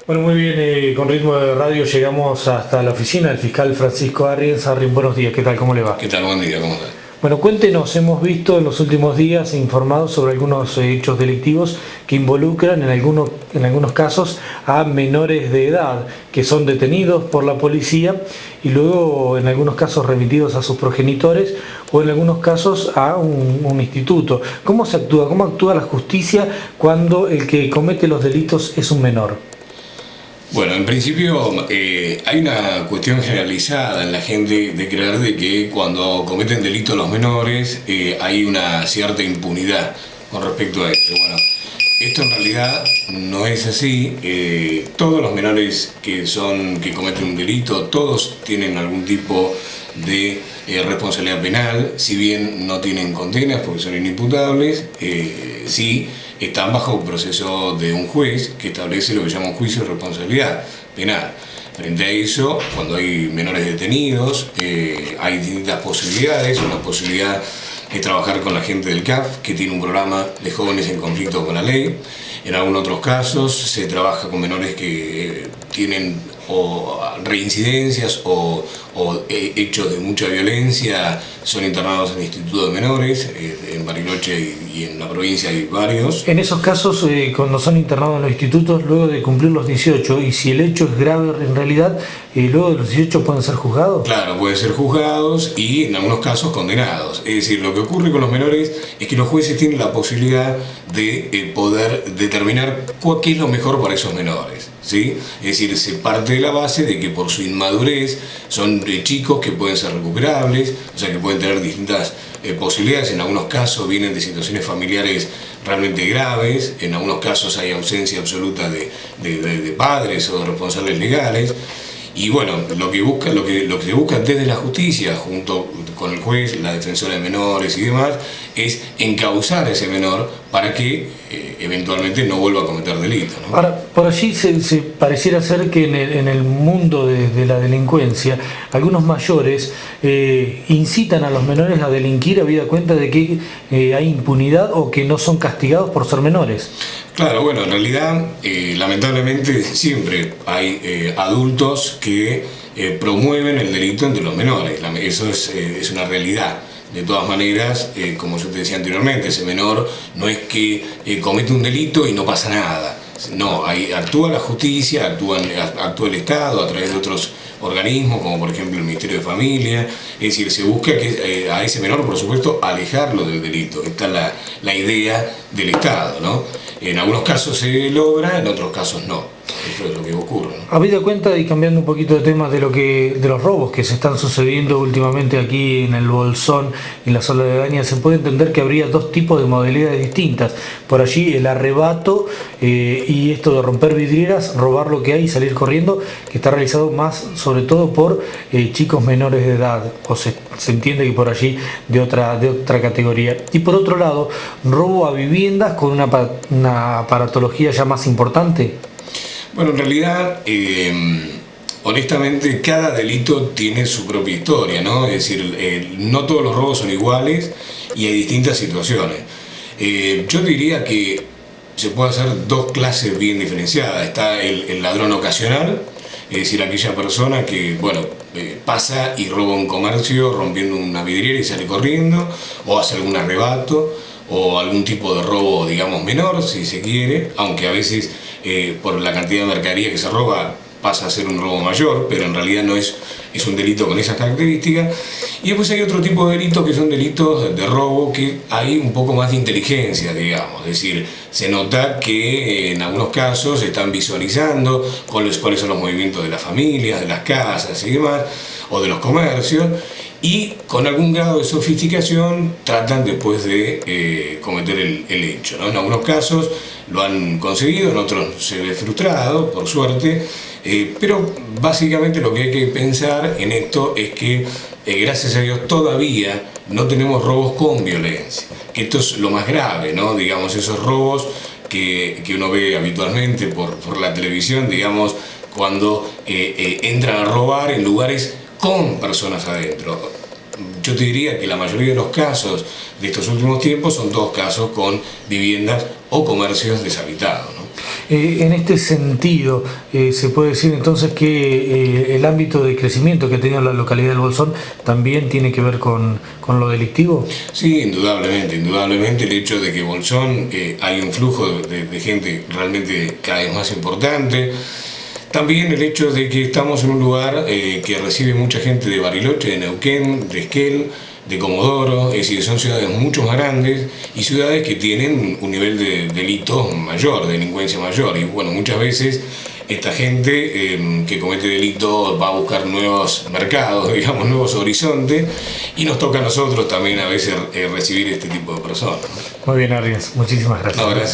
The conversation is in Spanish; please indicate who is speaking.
Speaker 1: Bueno, muy bien, con ritmo de radio llegamos hasta la oficina del fiscal Francisco Arriens. Arrien, buenos días, ¿qué tal? ¿Cómo le va?
Speaker 2: ¿Qué tal? Buen día, ¿cómo estás?
Speaker 1: Bueno, cuéntenos, hemos visto en los últimos días e informado sobre algunos hechos delictivos que involucran en algunos casos a menores de edad que son detenidos por la policía y luego en algunos casos remitidos a sus progenitores o en algunos casos a un instituto. ¿Cómo se actúa? ¿Cómo actúa la justicia cuando el que comete los delitos es un menor?
Speaker 2: Bueno, en principio hay una cuestión generalizada en la gente de creer de que cuando cometen delitos los menores hay una cierta impunidad con respecto a esto. Bueno, esto en realidad no es así. Todos los menores que cometen un delito, todos tienen algún tipo de responsabilidad penal, si bien no tienen condenas porque son inimputables, sí están bajo un proceso de un juez que establece lo que llama un juicio de responsabilidad penal. Frente a eso, cuando hay menores detenidos, hay distintas posibilidades. Una posibilidad es trabajar con la gente del CAF, que tiene un programa de jóvenes en conflicto con la ley. En algunos otros casos se trabaja con menores que tienen o reincidencias o hechos de mucha violencia, son internados en el Instituto de Menores, en Bariloche y en la provincia hay varios.
Speaker 1: En esos casos, cuando son internados en los institutos, luego de cumplir los 18, y si el hecho es grave en realidad, luego de los 18 pueden ser juzgados.
Speaker 2: Claro, pueden ser juzgados y en algunos casos condenados. Es decir, lo que ocurre con los menores es que los jueces tienen la posibilidad de poder determinar qué es lo mejor para esos menores, ¿sí? Es decir, se parte de la base de que por su inmadurez son chicos que pueden ser recuperables, o sea que pueden tener distintas posibilidades. En algunos casos vienen de situaciones familiares realmente graves, en algunos casos hay ausencia absoluta de padres o de responsables legales. Y bueno, lo que se busca desde la justicia, junto con el juez, la defensora de menores y demás, es encauzar a ese menor para que eventualmente no vuelva a cometer delitos, ¿no?
Speaker 1: Ahora, por allí se pareciera ser que en el mundo de la delincuencia, algunos mayores incitan a los menores a delinquir habida cuenta de que hay impunidad o que no son castigados por ser menores.
Speaker 2: Claro, bueno, en realidad, lamentablemente siempre hay adultos que promueven el delito entre los menores. Eso es una realidad. De todas maneras, como yo te decía anteriormente, ese menor no es que comete un delito y no pasa nada. No, ahí actúa la justicia, actúa el Estado a través de otros organismos, como por ejemplo el Ministerio de Familia. Es decir, se busca a ese menor, por supuesto, alejarlo del delito. Esta es la idea del Estado, ¿no? En algunos casos se logra, en otros casos no. Eso es lo que ocurre, ¿no?
Speaker 1: Habida cuenta, y cambiando un poquito de tema, de los robos que se están sucediendo últimamente aquí en el Bolsón y en la Sola de Gaña, se puede entender que habría dos tipos de modalidades distintas. Por allí el arrebato y esto de romper vidrieras, robar lo que hay y salir corriendo, que está realizado más sobre todo por chicos menores de edad, o se entiende que por allí de otra categoría. Y por otro lado, robo a viviendas con una aparatología ya más importante.
Speaker 2: Bueno, en realidad, honestamente, cada delito tiene su propia historia, ¿no? Es decir, no todos los robos son iguales y hay distintas situaciones. Yo diría que se puede hacer dos clases bien diferenciadas. Está el ladrón ocasional, es decir, aquella persona que, bueno, pasa y roba un comercio rompiendo una vidriera y sale corriendo, o hace algún arrebato, o algún tipo de robo, digamos, menor, si se quiere, aunque a veces por la cantidad de mercadería que se roba pasa a ser un robo mayor, pero en realidad no es un delito con esas características. Y después hay otro tipo de delitos que son delitos de robo que hay un poco más de inteligencia, digamos, es decir, se nota que en algunos casos se están visualizando cuáles son los movimientos de las familias, de las casas y demás, o de los comercios, y con algún grado de sofisticación tratan después de cometer el hecho, ¿no? En algunos casos lo han conseguido, en otros se ve frustrado, por suerte, pero básicamente lo que hay que pensar en esto es que gracias a Dios todavía no tenemos robos con violencia, que esto es lo más grave, ¿no? Digamos, esos robos que uno ve habitualmente por la televisión, digamos, cuando entran a robar en lugares con personas adentro. Yo te diría que la mayoría de los casos de estos últimos tiempos son todos casos con viviendas o comercios deshabitados, ¿no?
Speaker 1: En este sentido, se puede decir entonces que el ámbito de crecimiento que ha tenido la localidad del Bolsón también tiene que ver con lo delictivo.
Speaker 2: Sí, indudablemente el hecho de que Bolsón hay un flujo de gente realmente cada vez más importante. También el hecho de que estamos en un lugar que recibe mucha gente de Bariloche, de Neuquén, de Esquel, de Comodoro, es decir, son ciudades mucho más grandes y ciudades que tienen un nivel de delito mayor, de delincuencia mayor. Y bueno, muchas veces esta gente que comete delitos va a buscar nuevos mercados, digamos, nuevos horizontes, y nos toca a nosotros también a veces recibir este tipo de personas.
Speaker 1: Muy bien, Arias, muchísimas gracias.
Speaker 2: No, gracias.